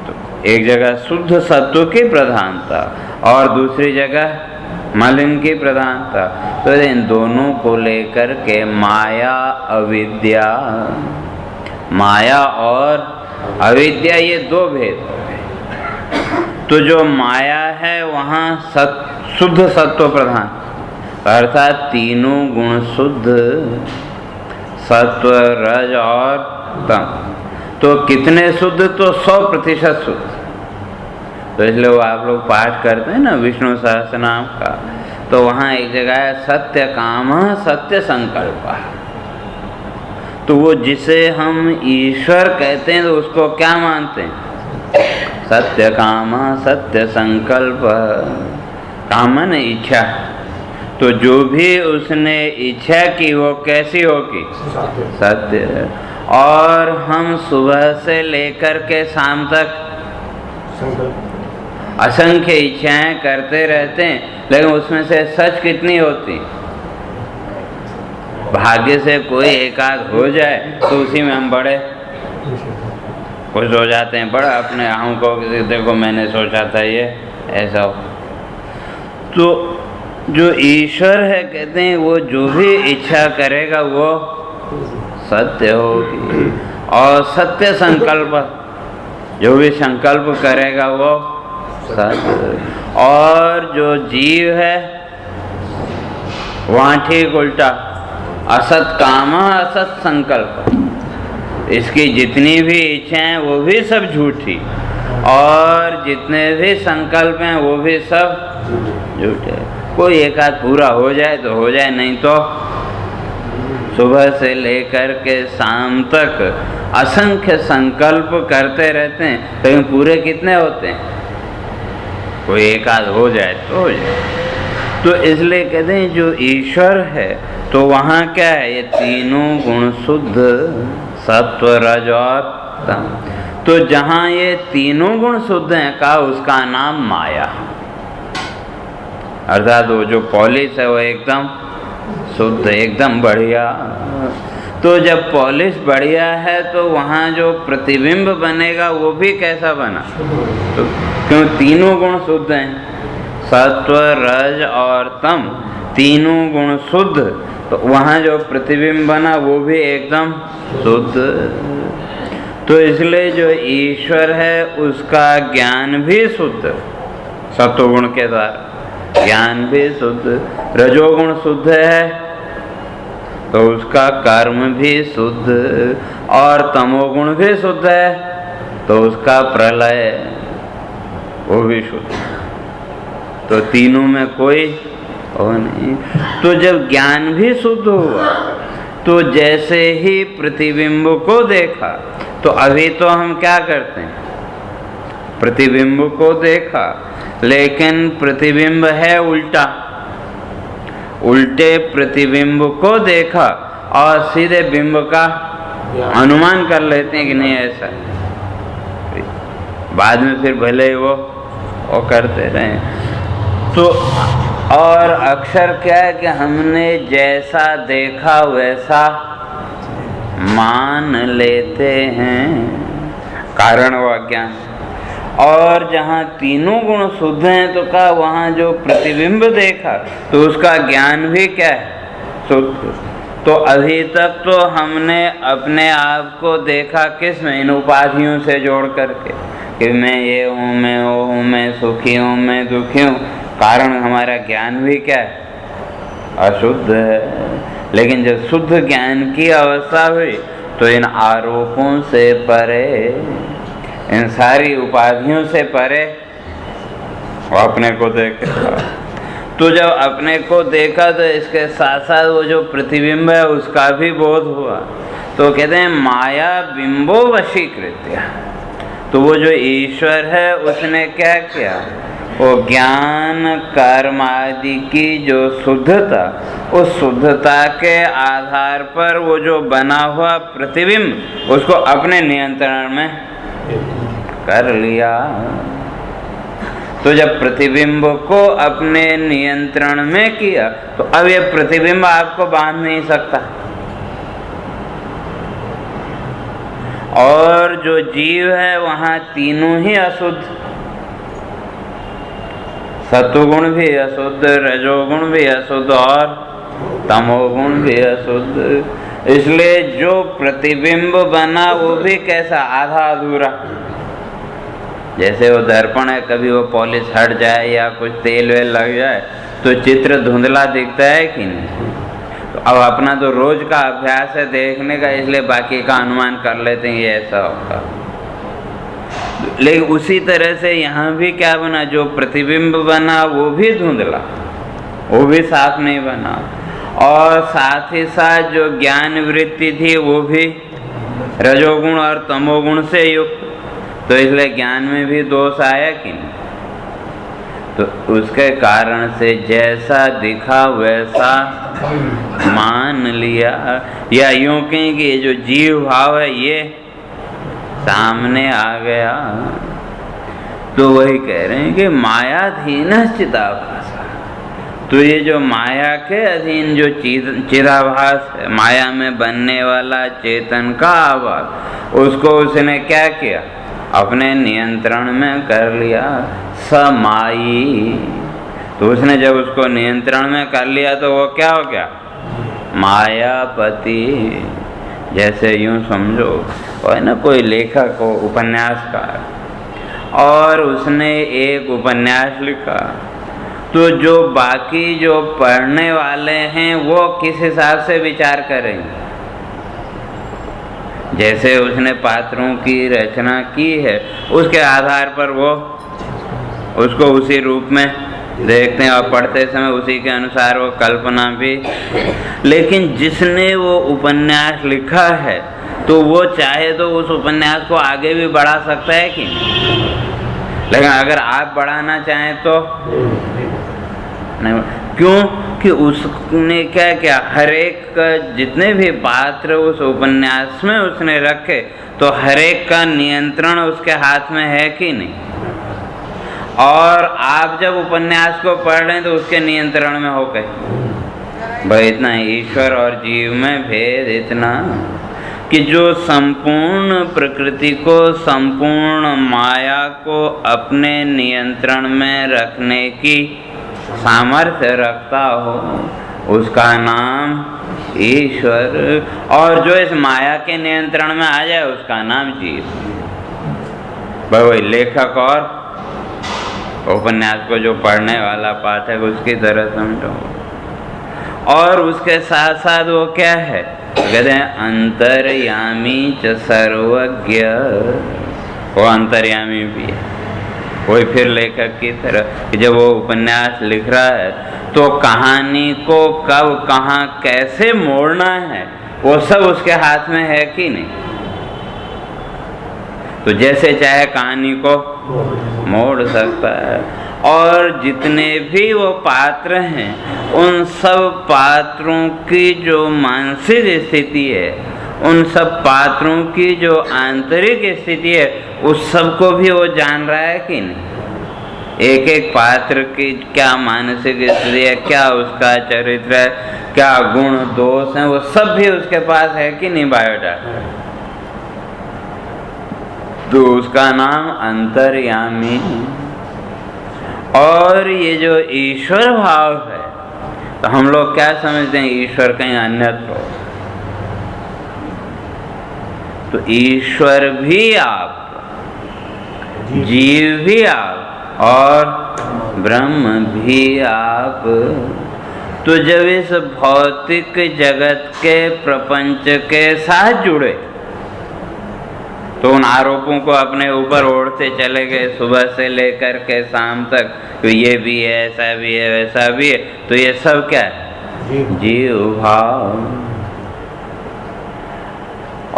तो एक जगह शुद्ध सत्व की प्रधानता और दूसरी जगह मलिन की प्रधानता। तो इन दोनों को लेकर के माया अविद्या, माया और अविद्या ये दो भेद। तो जो माया है वहाँ शुद्ध सत्व प्रधान, अर्थात तीनों गुण शुद्ध, सत्व रज और तम। तो कितने शुद्ध? तो 100% शुद्ध। तो इसलिए वो आप लोग पाठ करते हैं ना विष्णु सहस्रनाम का, तो वहाँ एक जगह है सत्य काम सत्य संकल्प। तो वो जिसे हम ईश्वर कहते हैं तो उसको क्या मानते हैं? सत्य काम सत्य संकल्प। काम न इच्छा, तो जो भी उसने इच्छा की वो कैसी होगी? सत्य। और हम सुबह से लेकर के शाम तक असंख्य इच्छाएं करते रहते हैं, लेकिन उसमें से सच कितनी होती? भाग्य से कोई एकाध हो जाए तो उसी में हम बड़े खुश हो जाते हैं, बड़ा अपने हम को देखो मैंने सोचा था ये ऐसा हो। तो जो ईश्वर है कहते हैं वो जो भी इच्छा करेगा वो सत्य होगी, और सत्य संकल्प, जो भी संकल्प करेगा वो सत्य। और जो जीव है वहाँ ठीक उल्टा, असत काम असत संकल्प। इसकी जितनी भी इच्छाएं वो भी सब झूठी, और जितने भी संकल्प हैं वो भी सब झूठे। कोई एक आध पूरा हो जाए तो हो जाए, नहीं तो सुबह से लेकर के शाम तक असंख्य संकल्प करते रहते हैं, लेकिन पूरे कितने होते हैं? कोई एक आध हो जाए तो हो जाए। तो इसलिए कहते हैं जो ईश्वर है तो वहाँ क्या है? ये तीनों गुण शुद्ध, सत्व रज और तम। तो जहाँ ये तीनों गुण शुद्ध हैं का उसका नाम माया, अर्थात वो जो पॉलिश है वो एकदम शुद्ध, एकदम बढ़िया। तो जब पॉलिश बढ़िया है तो वहाँ जो प्रतिबिंब बनेगा वो भी कैसा बना? तो क्यों? तीनों गुण शुद्ध हैं, सत्व रज और तम, तीनों गुण शुद्ध। तो वहाँ जो प्रतिबिंब बना वो भी एकदम शुद्ध। तो इसलिए जो ईश्वर है उसका ज्ञान भी शुद्ध, सत्वगुण के द्वारा ज्ञान भी शुद्ध। रजोगुण शुद्ध है तो उसका कर्म भी शुद्ध, और तमोगुण भी शुद्ध है तो उसका प्रलय वो भी शुद्ध। तो तीनों में कोई वो नहीं। तो जब ज्ञान भी शुद्ध हुआ तो जैसे ही प्रतिबिंब को देखा, तो अभी तो हम क्या करते हैं, प्रतिबिंब को देखा, लेकिन प्रतिबिंब है उल्टा, उल्टे प्रतिबिंब को देखा और सीधे बिंब का अनुमान कर लेते हैं कि नहीं ऐसा, बाद में फिर भले ही वो करते रहे। तो और अक्सर क्या है कि हमने जैसा देखा वैसा मान लेते हैं, कारण व अज्ञान। और जहाँ तीनों गुण शुद्ध हैं तो क्या वहाँ जो प्रतिबिंब देखा तो उसका ज्ञान भी क्या है, शुद्ध। तो अभी तक तो हमने अपने आप को देखा किस में, इन उपाधियों से जोड़ करके कि मैं ये हूँ, मैं वो हूँ, मैं सुखी हूँ, मैं दुखी हूँ। कारण हमारा ज्ञान भी क्या है, अशुद्ध है। लेकिन जब शुद्ध ज्ञान की अवस्था हुई तो इन आरोपों से परे, इन सारी उपाधियों से परे वो अपने को देखा। तो जब अपने को देखा तो इसके साथ साथ वो जो प्रतिबिंब है उसका भी बोध हुआ। तो कहते हैं माया बिंबो वशीकृत्य। तो वो जो ईश्वर है उसने क्या किया, वो ज्ञान कर्म आदि की जो शुद्धता, उस शुद्धता के आधार पर वो जो बना हुआ प्रतिबिंब उसको अपने नियंत्रण में कर लिया। तो जब प्रतिबिंब को अपने नियंत्रण में किया तो अब ये प्रतिबिंब आपको बांध नहीं सकता। और जो जीव है वहाँ तीनों ही अशुद्ध, सत्वगुण भी अशुद्ध, रजोगुण भी अशुद्ध और तमोगुण भी अशुद्ध। इसलिए जो प्रतिबिंब बना वो भी कैसा, आधा अधूरा। जैसे वो दर्पण है, कभी वो पॉलिश हट जाए या कुछ तेल वेल लग जाए तो चित्र धुंधला दिखता है कि नहीं। तो अब अपना तो रोज का अभ्यास है देखने का, इसलिए बाकी का अनुमान कर लेते हैं ये ऐसा होगा। लेकिन उसी तरह से यहाँ भी क्या बना, जो प्रतिबिंब बना वो भी धुंधला, वो भी साफ नहीं बना। और साथ ही साथ जो ज्ञान वृत्ति थी वो भी रजोगुण और तमोगुण से युक्त। तो इसलिए ज्ञान में भी दोष आया कि नहीं। तो उसके कारण से जैसा दिखा वैसा मान लिया, या यूं कहें कि ये जो जीव भाव है ये सामने आ गया। तो वही कह रहे हैं कि मायाधीन चिदाभास। तो ये जो माया के अधीन जो चिदाभास है, माया में बनने वाला चेतन का आभास, उसको उसने क्या किया, अपने नियंत्रण में कर लिया। समाई। तो उसने जब उसको नियंत्रण में कर लिया तो वो क्या हो गया, मायापति। जैसे यूं समझो वो है ना, कोई लेखक हो, उपन्यासकार, और उसने एक उपन्यास लिखा, तो जो बाकी जो पढ़ने वाले हैं वो किस हिसाब से विचार करेंगे। जैसे उसने पात्रों की रचना की है उसके आधार पर वो उसको उसी रूप में देखते हैं और पढ़ते समय उसी के अनुसार वो कल्पना भी। लेकिन जिसने वो उपन्यास लिखा है तो वो चाहे तो उस उपन्यास को आगे भी बढ़ा सकता है कि नहीं। लेकिन अगर आप बढ़ाना चाहें तो नहीं। क्यों कि उसने क्या क्या हर एक जितने भी पात्र उस उपन्यास में उसने रखे, तो हर एक का नियंत्रण उसके हाथ में है कि नहीं। और आप जब उपन्यास को पढ़ रहे हैं तो उसके नियंत्रण में हो गए। भाई इतना ईश्वर और जीव में भेद इतना कि जो संपूर्ण प्रकृति को, संपूर्ण माया को अपने नियंत्रण में रखने की सामर्थ्य रखता हो, उसका नाम ईश्वर, और जो इस माया के नियंत्रण में आ जाए उसका नाम जीव। वही लेखक और उपन्यास को जो पढ़ने वाला पाठक उसकी तरह समझो। और उसके साथ साथ वो क्या है, कहते हैं अंतर्यामी च सर्वज्ञ, वो अंतर्यामी भी है। वही फिर लेखक की तरह कि जब वो उपन्यास लिख रहा है तो कहानी को कब कहाँ कैसे मोड़ना है वो सब उसके हाथ में है कि नहीं। तो जैसे चाहे कहानी को मोड़ सकता है। और जितने भी वो पात्र हैं उन सब पात्रों की जो मानसिक स्थिति है, उन सब पात्रों की जो आंतरिक स्थिति है, उस सब को भी वो जान रहा है कि नहीं। एक एक पात्र की क्या मानसिक स्थिति है, क्या उसका चरित्र है, क्या गुण दोष है, वो सब भी उसके पास है कि नहीं बायोडाटा। तो उसका नाम अंतर्यामी। और ये जो ईश्वर भाव है, तो हम लोग क्या समझते हैं ईश्वर कहीं अन्यत्र हो। तो ईश्वर भी आप, जीव भी आप और ब्रह्म भी आप। तो जब इस भौतिक जगत के प्रपंच के साथ जुड़े तो उन आरोपों को अपने ऊपर ओढ़ते चले गए सुबह से लेकर के शाम तक, तो ये भी है, ऐसा भी है, वैसा भी है। तो ये सब क्या है, जीव भाव।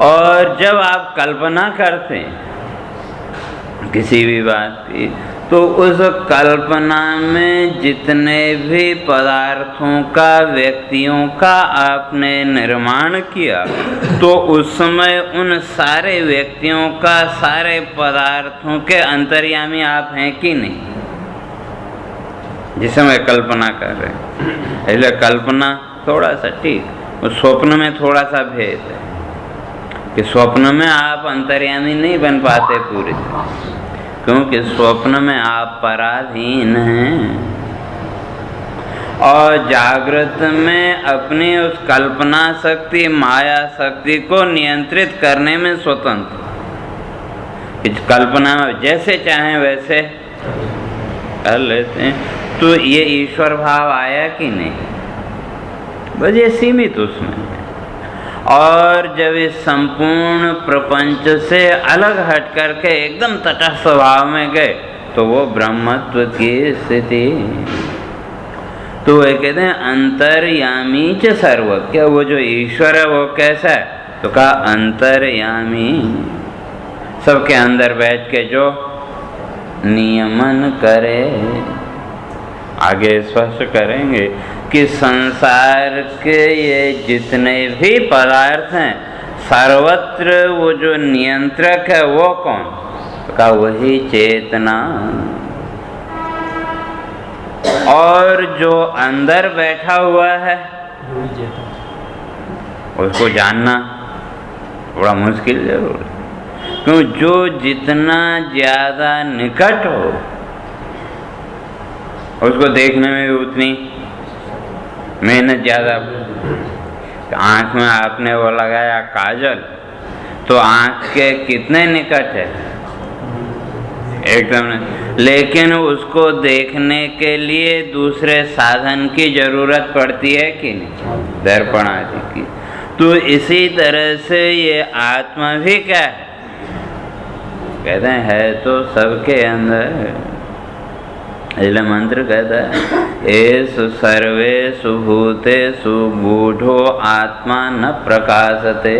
और जब आप कल्पना करते हैं किसी भी बात की, तो उस कल्पना में जितने भी पदार्थों का, व्यक्तियों का आपने निर्माण किया, तो उस समय उन सारे व्यक्तियों का, सारे पदार्थों के अंतर्यामी आप हैं कि नहीं, जिस समय कल्पना कर रहे हैं। इसलिए कल्पना थोड़ा सा ठीक, उस स्वप्न में थोड़ा सा भेद है कि स्वप्न में आप अंतर्यामी नहीं बन पाते पूरी तरह, क्योंकि स्वप्न में आप पराधीन हैं। और जागृत में अपनी उस कल्पना शक्ति, माया शक्ति को नियंत्रित करने में स्वतंत्र। इस कल्पना में जैसे चाहें वैसे कर लेते हैं। तो ये ईश्वर भाव आया कि नहीं, बस ये सीमित उसमें। और जब इस संपूर्ण प्रपंच से अलग हट करके एकदम तटस्थ स्वभाव में गए तो वो ब्रह्मत्व की स्थिति। तो वे कहते हैं अंतर्यामी च सर्वज्ञ। वो जो ईश्वर है वो कैसा है, तो कहा अंतर्यामी, सबके अंदर बैठ के जो नियमन करे। आगे स्पष्ट करेंगे कि संसार के ये जितने भी पदार्थ हैं, सर्वत्र वो जो नियंत्रक है वो कौन, का वही चेतना। और जो अंदर बैठा हुआ है उसको जानना बड़ा मुश्किल जरूर है, क्योंकि जो जितना ज्यादा निकट हो उसको देखने में भी उतनी मेहनत ज़्यादा। आँख में आपने वो लगाया काजल, तो आँख के कितने निकट है, एकदम नहीं। लेकिन उसको देखने के लिए दूसरे साधन की जरूरत पड़ती है कि नहीं, दर्पण आदि की। तो इसी तरह से ये आत्मा भी क्या है, कहते हैं है तो सबके अंदर। इसलिए मंत्र कहता है एषु सर्वेषु भूतेषु गूढ़ो आत्मा न प्रकाशते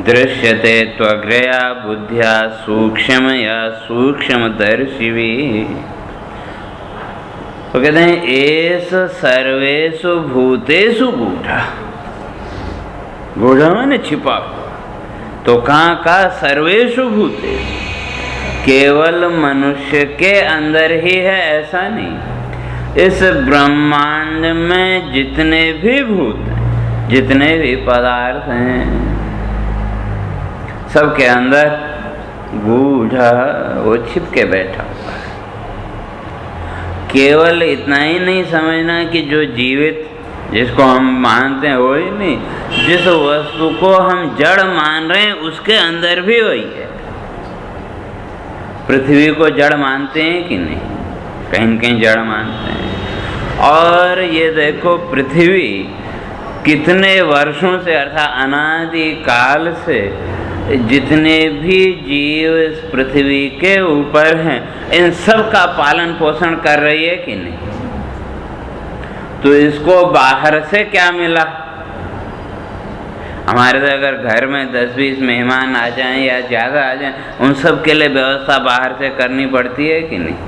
दृश्यते त्वग्रया बुद्ध्या सूक्ष्म या सूक्ष्मदर्शिवी। तो कहते हैं एषु सर्वेषु भूतेषु गूढ़ा, गूढ़ा माने छिपा। तो कहाँ का, सर्वेषु भूतेषु, केवल मनुष्य के अंदर ही है ऐसा नहीं। इस ब्रह्मांड में जितने भी भूत हैं, जितने भी पदार्थ हैं, सबके अंदर गूढ़ा वो छिप के बैठा हुआ है। केवल इतना ही नहीं समझना कि जो जीवित जिसको हम मानते हैं वही नहीं, जिस वस्तु को हम जड़ मान रहे हैं उसके अंदर भी वही है। पृथ्वी को जड़ मानते हैं कि नहीं? कहीं न कहीं जड़ मानते हैं। और ये देखो पृथ्वी कितने वर्षों से अर्थात अनादि काल से जितने भी जीव इस पृथ्वी के ऊपर हैं इन सब का पालन पोषण कर रही है कि नहीं? तो इसको बाहर से क्या मिला? हमारे तो अगर घर में 10-20 मेहमान आ जाएं या ज़्यादा आ जाएं, उन सब के लिए व्यवस्था बाहर से करनी पड़ती है कि नहीं?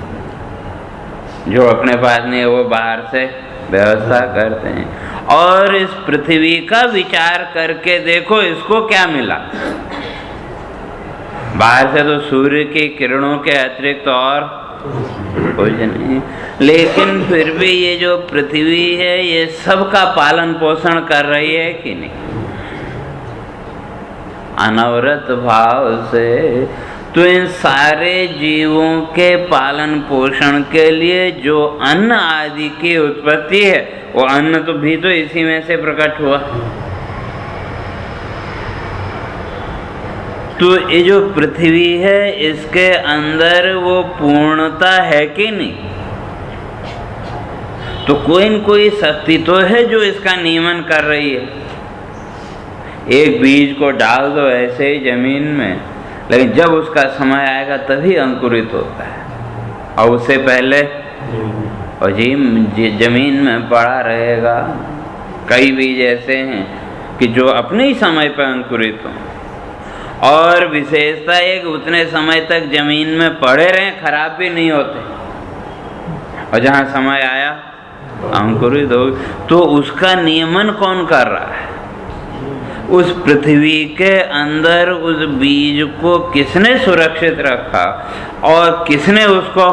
जो अपने पास नहीं है वो बाहर से व्यवस्था करते हैं। और इस पृथ्वी का विचार करके देखो इसको क्या मिला। बाहर से तो सूर्य की किरणों के अतिरिक्त तो और कुछ नहीं, लेकिन फिर भी ये जो पृथ्वी है ये सबका पालन पोषण कर रही है कि नहीं? अनवरत भाव से। तो इन सारे जीवों के पालन पोषण के लिए जो अन्न आदि की उत्पत्ति है वो अन्न तो भी तो इसी में से प्रकट हुआ। तो ये जो पृथ्वी है इसके अंदर वो पूर्णता है कि नहीं? तो कोई न कोई शक्ति तो है जो इसका नियमन कर रही है। एक बीज को डाल दो ऐसे ही जमीन में, लेकिन जब उसका समय आएगा तभी अंकुरित होता है, और उससे पहले और जमीन में पड़ा रहेगा। कई बीज ऐसे हैं कि जो अपने ही समय पर अंकुरित हों, और विशेषता एक उतने समय तक जमीन में पड़े रहें, खराब भी नहीं होते, और जहाँ समय आया अंकुरित हो। तो उसका नियमन कौन कर रहा है? उस पृथ्वी के अंदर उस बीज को किसने सुरक्षित रखा, और किसने उसको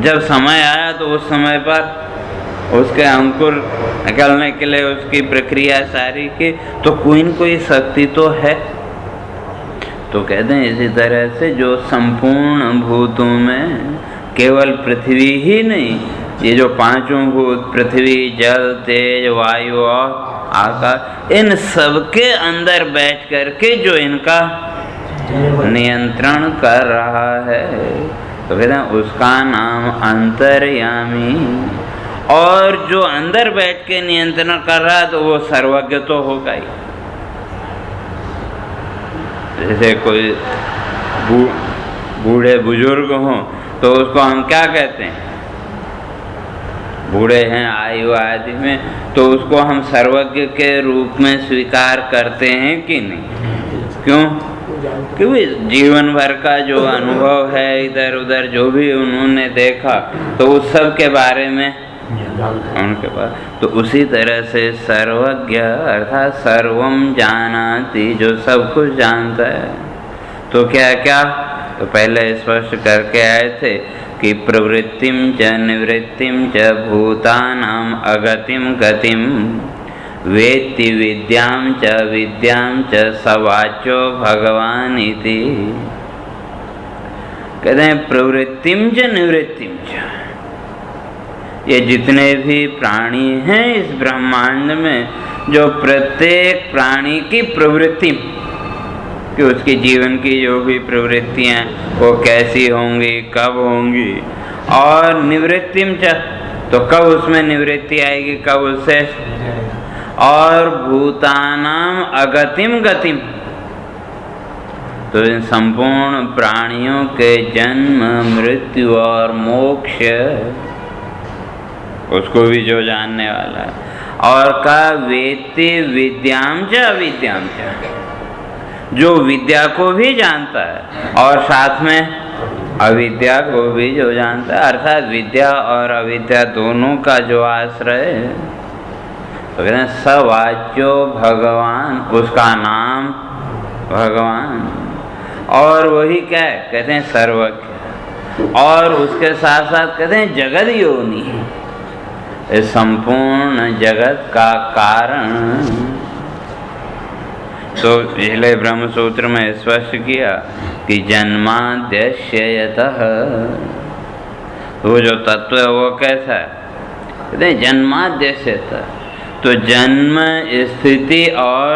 जब समय आया तो उस समय पर उसके अंकुर निकलने के लिए उसकी प्रक्रिया सारी की। तो कोई न कोई शक्ति तो है। तो कहते हैं इसी तरह से जो संपूर्ण भूतों में केवल पृथ्वी ही नहीं, ये जो पांचों भूत पृथ्वी, जल, तेज, वायु और आकाश, इन सबके अंदर बैठ करके जो इनका नियंत्रण कर रहा है, तो कहते हैं उसका नाम अंतर्यामी। और जो अंदर बैठ के नियंत्रण कर रहा है तो वो सर्वज्ञ तो होगा ही। जैसे कोई बूढ़े बुजुर्ग हों तो उसको हम क्या कहते हैं? बूढ़े हैं आयु आदि में, तो उसको हम सर्वज्ञ के रूप में स्वीकार करते हैं कि नहीं? क्यों? क्योंकि जीवन भर का जो अनुभव है इधर उधर जो भी उन्होंने देखा तो उस सब के बारे में उनके पास। तो उसी तरह से सर्वज्ञ अर्थात सर्वम जानाति, जो सब कुछ जानता है। तो क्या क्या? तो पहले स्पष्ट करके आए थे कि प्रवृत्तिम च निवृत्तिम च भूतानाम अगतिम गतिम वेत्ति विद्याम च सवाचो भगवान इति। कहते हैं प्रवृत्तिम च निवृत्तिम च, ये जितने भी प्राणी हैं इस ब्रह्मांड में, जो प्रत्येक प्राणी की प्रवृत्ति कि उसके जीवन की जो भी प्रवृत्तियाँ वो कैसी होंगी, कब होंगी, और निवृत्तिम च, तो कब उसमें निवृत्ति आएगी, कब उससे, और भूतानाम अगतिम गतिम, तो इन संपूर्ण प्राणियों के जन्म मृत्यु और मोक्ष उसको भी जो जानने वाला है। और का वेत्ति विद्याम च अविद्याम च, जो विद्या को भी जानता है और साथ में अविद्या को भी जो जानता है, अर्थात विद्या और अविद्या दोनों का जो आश्रय है। तो कहते हैं सवाच्यो भगवान, उसका नाम भगवान, और वही क्या है? कहते हैं सर्वज्ञ। और उसके साथ साथ कहते हैं जगत योनि, इस संपूर्ण जगत का कारण। तो पिछले ब्रह्म सूत्र में स्पष्ट किया कि जन्माद्यस्य यतः, वो जो तत्व है वो कैसा है? कहते हैं जन्माद्यस्य यतः, तो जन्म, स्थिति और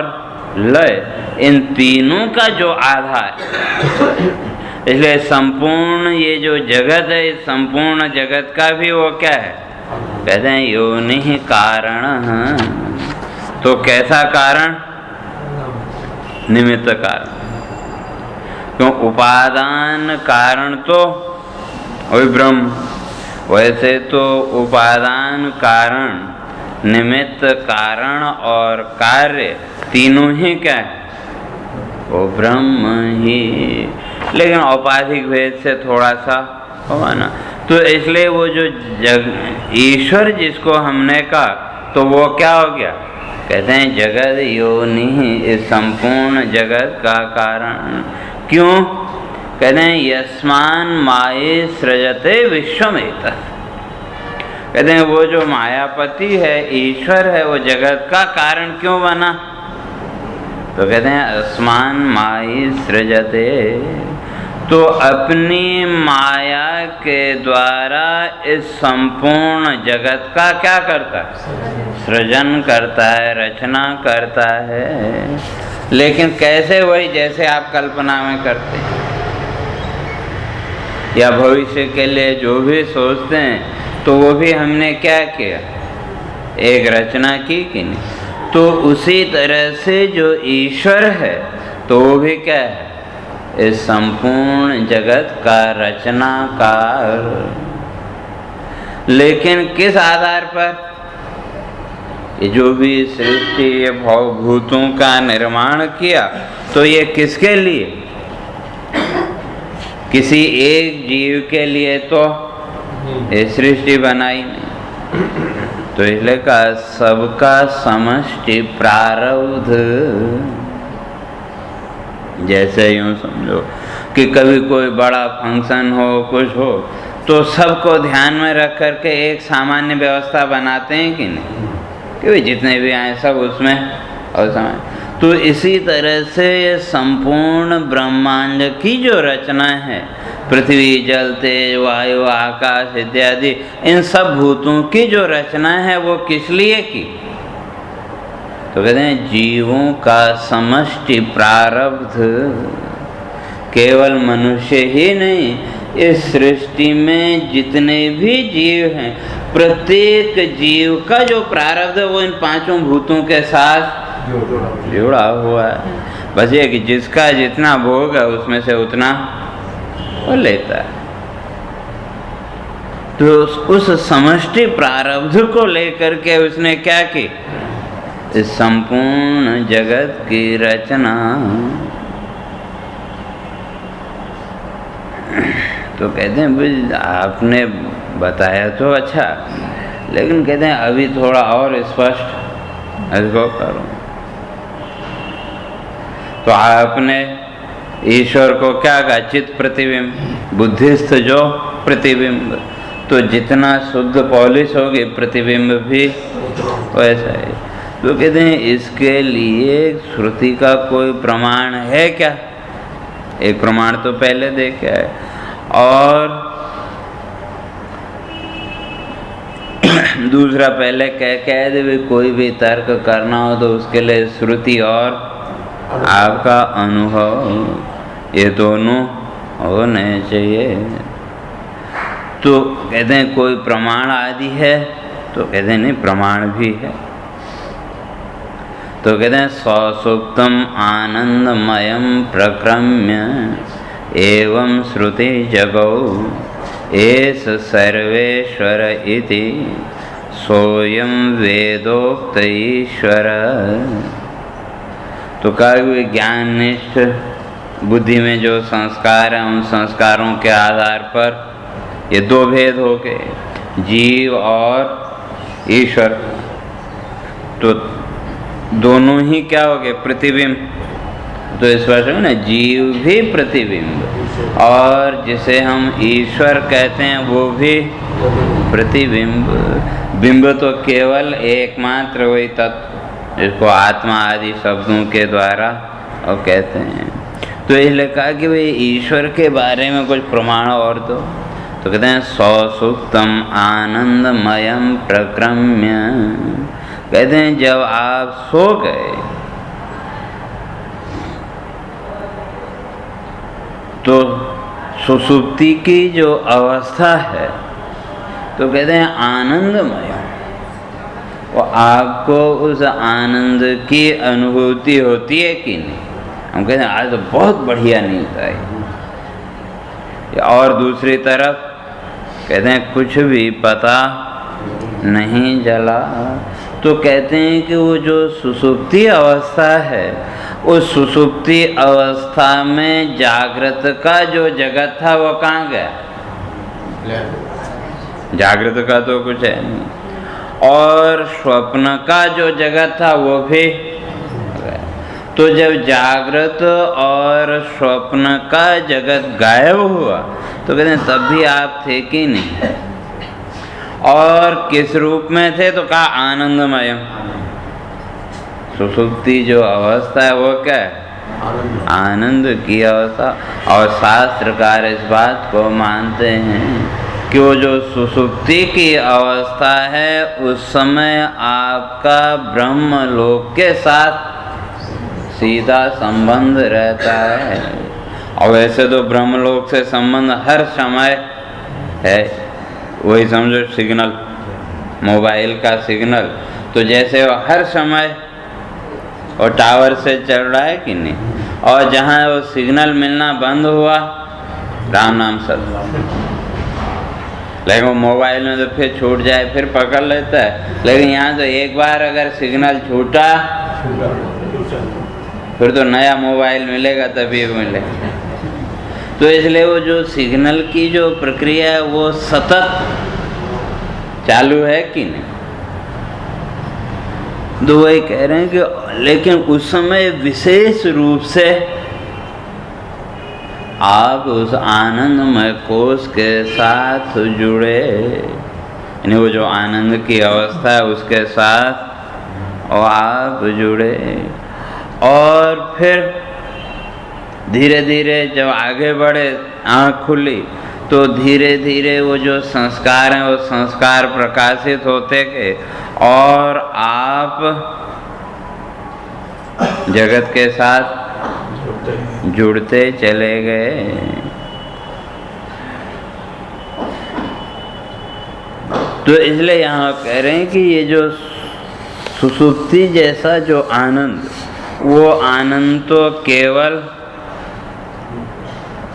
लय, इन तीनों का जो आधार, इसलिए संपूर्ण ये जो जगत है, इस संपूर्ण जगत का भी वो क्या है, कहते हैं योनि कारण। तो कैसा कारण? निमित्त कारण। क्यों? उपादान कारण तो वही ब्रह्म, वैसे तो उपादान कारण, निमित्त कारण और कार्य तीनों ही क्या है, वो ब्रह्म ही, लेकिन औपाधिक भेद से थोड़ा सा होगा ना। तो इसलिए वो जो ईश्वर जिसको हमने कहा, तो वो क्या हो गया, कहते हैं जगत योनि, इस संपूर्ण जगत का कारण। क्यों? कहते हैं यस्मान माये सृजते विश्वमेत। कहते हैं वो जो मायापति है, ईश्वर है, वो जगत का कारण क्यों बना? तो कहते हैं अस्मान माई सृजते, तो अपनी माया के द्वारा इस संपूर्ण जगत का क्या करता है, सृजन करता है, रचना करता है। लेकिन कैसे? वही जैसे आप कल्पना में करते हैं या भविष्य के लिए जो भी सोचते हैं, तो वो भी हमने क्या किया, एक रचना की कि नहीं? तो उसी तरह से जो ईश्वर है, तो वो भी क्या है, इस संपूर्ण जगत का रचनाकार। लेकिन किस आधार पर? ये जो भी सृष्टि, ये भूतों का निर्माण किया, तो ये किसके लिए? किसी एक जीव के लिए तो ये सृष्टि बनाई नहीं। तो इसलिए कहा सबका समष्टि प्रारब्ध। जैसे यूं समझो कि कभी कोई बड़ा फंक्शन हो, कुछ हो, तो सबको ध्यान में रख करके एक सामान्य व्यवस्था बनाते हैं कि नहीं, कि भाई जितने भी आए सब उसमें और समय। तो इसी तरह से ये संपूर्ण ब्रह्मांड की जो रचना है, पृथ्वी, जल, तेज, वायु, आकाश इत्यादि, इन सब भूतों की जो रचना है, वो किस लिए की? तो कहते हैं जीवों का समष्टि प्रारब्ध। केवल मनुष्य ही नहीं, इस सृष्टि में जितने भी जीव हैं, प्रत्येक जीव का जो प्रारब्ध है, वो इन पांचों भूतों के साथ जुड़ा हुआ है। बस ये कि जिसका जितना भोग है, उसमें से उतना वो लेता है। तो उस समष्टि प्रारब्ध को लेकर के उसने क्या की, इस संपूर्ण जगत की रचना। तो कहते हैं भाई आपने बताया तो अच्छा, लेकिन कहते हैं अभी थोड़ा और स्पष्ट इसको करो। तो आपने ईश्वर को क्या कहा, चित्त प्रतिबिंब, बुद्धिस्थ जो प्रतिबिंब। तो जितना शुद्ध पॉलिश होगी, प्रतिबिंब भी वैसा ही। तो कहते हैं इसके लिए श्रुति का कोई प्रमाण है क्या? एक प्रमाण तो पहले देखे है, और दूसरा पहले कह दे कोई भी तर्क करना हो तो उसके लिए श्रुति और आपका अनुभव, ये दोनों होने चाहिए। तो कहते हैं कोई प्रमाण आदि है? तो कहते हैं नहीं, प्रमाण भी है। तो कहते हैं सौसुप्तम आनंदमयम प्रक्रम्य एवं श्रुति जगौ एस सर्वेश्वर इति सोयम वेदोक्त ईश्वर। तो कभी ज्ञाननिष्ठ बुद्धि में जो संस्कार हैं, उन संस्कारों के आधार पर ये दो भेद हो गए, जीव और ईश्वर। तो दोनों ही क्या हो गए, प्रतिबिंब। तो इस वर्ष में ना जीव भी प्रतिबिंब, और जिसे हम ईश्वर कहते हैं वो भी प्रतिबिंब। बिंब तो केवल एकमात्र वही तत्व जिसको आत्मा आदि शब्दों के द्वारा और कहते हैं। तो इसलिए कहा कि भाई ईश्वर के बारे में कुछ प्रमाण और दो। तो कहते हैं सौसुप्तम आनंदमयम प्रक्रम्य। कहते हैं जब आप सो गए तो सुषुप्ति की जो अवस्था है तो कहते हैं आनंदमय, वो आपको उस आनंद की अनुभूति होती है कि नहीं? हम कहते हैं आज तो बहुत बढ़िया नींद आई। और दूसरी तरफ कहते हैं कुछ भी पता नहीं चला। तो कहते हैं कि वो जो सुषुप्ति अवस्था है, उस सुषुप्ति अवस्था में जागृत का जो जगत था वो कहाँ गया? जागृत का तो कुछ है नहीं। और स्वप्न का जो जगत था वो भी गया। तो जब जागृत और स्वप्न का जगत गायब हुआ तो कहते हैं तब भी आप थे कि नहीं? और किस रूप में थे? तो कहा आनंदमय। सुषुप्ति जो अवस्था है वो क्या है? आनंद की अवस्था। और शास्त्रकार इस बात को मानते हैं कि वो जो सुषुप्ति की अवस्था है उस समय आपका ब्रह्मलोक के साथ सीधा संबंध रहता है। और वैसे तो ब्रह्मलोक से संबंध हर समय है, वही समझो सिग्नल, मोबाइल का सिग्नल तो जैसे वो हर समय और टावर से चल रहा है कि नहीं? और जहाँ वो सिग्नल मिलना बंद हुआ राम नाम सत्य, लेकिन वो मोबाइल में तो फिर छूट जाए फिर पकड़ लेता है। लेकिन यहाँ तो एक बार अगर सिग्नल छूटा फिर तो नया मोबाइल मिलेगा तभी मिलेगा। तो इसलिए वो जो सिग्नल की जो प्रक्रिया है वो सतत चालू है कि नहीं? तो वही कह रहे हैं कि लेकिन उस समय विशेष रूप से आप उस आनंदमय कोष के साथ जुड़े, यानी वो जो आनंद की अवस्था है उसके साथ और आप जुड़े। और फिर धीरे धीरे जब आगे बढ़े, आँख खुली तो धीरे धीरे वो जो संस्कार हैं वो संस्कार प्रकाशित होते गए और आप जगत के साथ जुड़ते चले गए। तो इसलिए यहाँ कह रहे हैं कि ये जो सुषुप्ति जैसा जो आनंद, वो आनंद तो केवल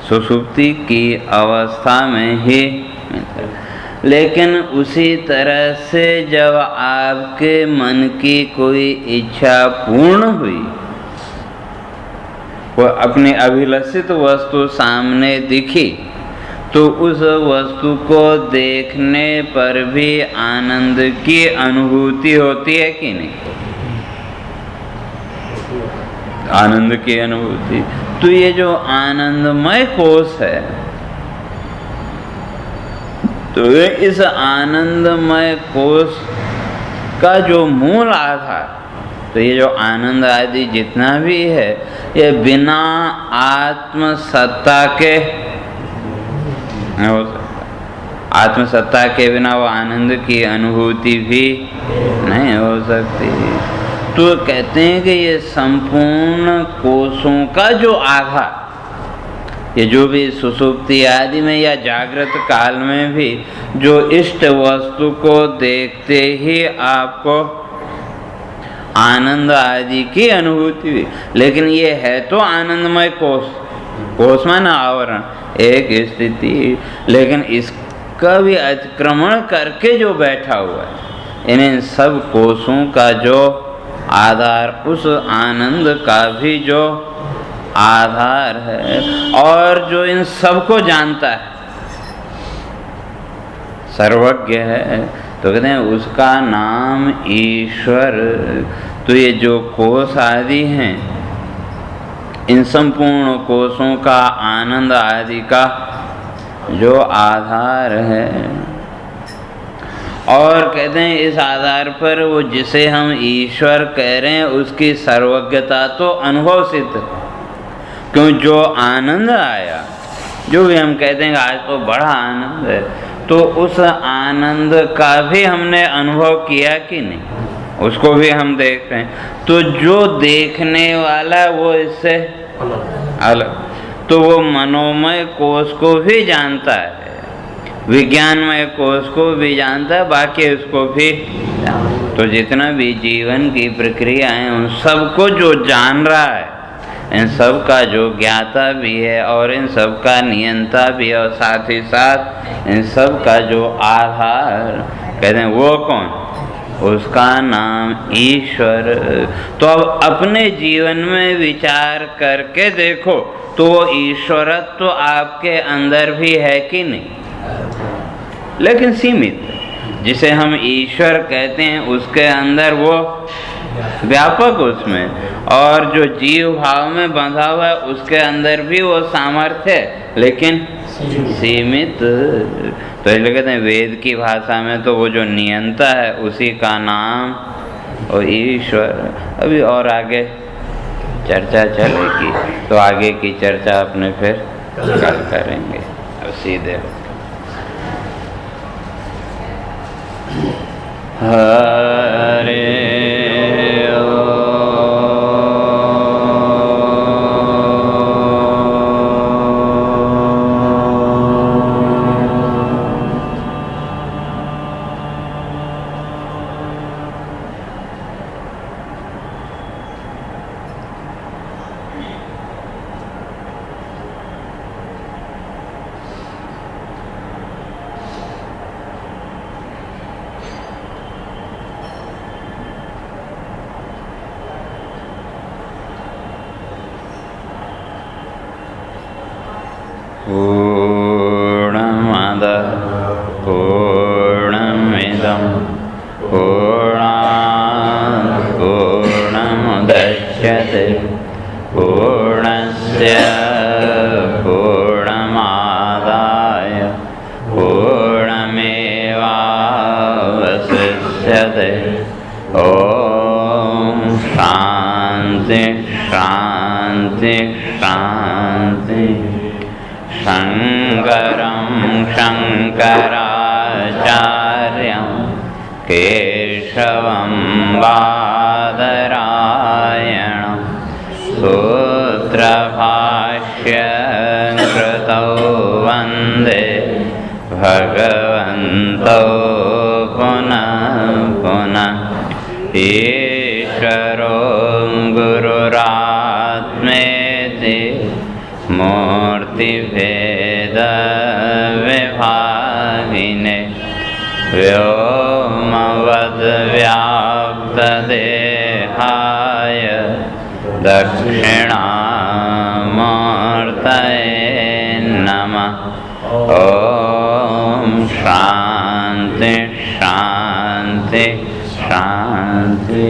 सुषुप्ति की अवस्था में ही मिलता है। लेकिन उसी तरह से जब आपके मन की कोई इच्छा पूर्ण हुई, वो अपनी अभिलषित वस्तु सामने दिखी, तो उस वस्तु को देखने पर भी आनंद की अनुभूति होती है कि नहीं? आनंद की अनुभूति। तो ये जो आनंदमय कोष है, तो इस आनंदमय कोष का जो मूल आधार, तो ये जो आनंद आदि जितना भी है ये बिना आत्मसत्ता के नहीं हो सकता। आत्मसत्ता के बिना वो आनंद की अनुभूति भी नहीं हो सकती। तो कहते हैं कि ये संपूर्ण कोषों का जो आधार, ये जो भी सुषुप्ति आदि में या जागृत काल में भी जो इष्ट वस्तु को देखते ही आपको आनंद आदि की अनुभूति हुई, लेकिन ये है तो आनंदमय कोष, कोष माना आवरण, एक स्थिति, लेकिन इसका भी अतिक्रमण करके जो बैठा हुआ है, इन सब कोषों का जो आधार, उस आनंद का भी जो आधार है और जो इन सबको जानता है, सर्वज्ञ है, तो कहते हैं उसका नाम ईश्वर। तो ये जो कोष आदि हैं, इन संपूर्ण कोषों का आनंद आदि का जो आधार है, और कहते हैं इस आधार पर वो जिसे हम ईश्वर कह रहे हैं उसकी सर्वज्ञता तो अनुभव सिद्ध, क्यों जो आनंद आया, जो भी हम कहते हैं आज तो बड़ा आनंद है, तो उस आनंद का भी हमने अनुभव किया कि नहीं? उसको भी हम देख रहे हैं। तो जो देखने वाला है वो इससे अलग, तो वो मनोमय कोष को भी जानता है, विज्ञानमय कोष को भी जानता है, बाकी उसको भी। तो जितना भी जीवन की प्रक्रिया है उन सबको जो जान रहा है, इन सब का जो ज्ञाता भी है और इन सब का नियंता भी है, और साथ ही साथ इन सब का जो आधार कहते हैं वो कौन, उसका नाम ईश्वर। तो अब अपने जीवन में विचार करके देखो तो वो ईश्वरत्व तो आपके अंदर भी है कि नहीं, लेकिन सीमित। जिसे हम ईश्वर कहते हैं उसके अंदर वो व्यापक उसमें, और जो जीव भाव में बंधा हुआ है उसके अंदर भी वो सामर्थ्य है, लेकिन सीमित। तो इसलिए कहते हैं वेद की भाषा में तो वो जो नियंता है उसी का नाम और ईश्वर। अभी और आगे चर्चा चलेगी, तो आगे की चर्चा अपने फिर कल करेंगे। अब सीधे हरे पूर्णमदः पूर्णमिदं पूर्णात् पूर्णमुदच्यते पूर्णस्य पूर्णमादाय पूर्णमेवावशिष्यते। ॐ शान्ति शान्ति शान्ति। शङ्करं शङ्कराचार्यं केशवं बादरायणं सूत्रभाष्यकृतौ वन्दे भगवन्तौ पुनः पुनः। ईश्वरो गुरुरात्मेति मूर्तिभेदविभागिने व्योमवद्व्याप्तदेहाय दक्षिणामूर्तये नमः। ॐ शान्ति शान्ति शान्ति।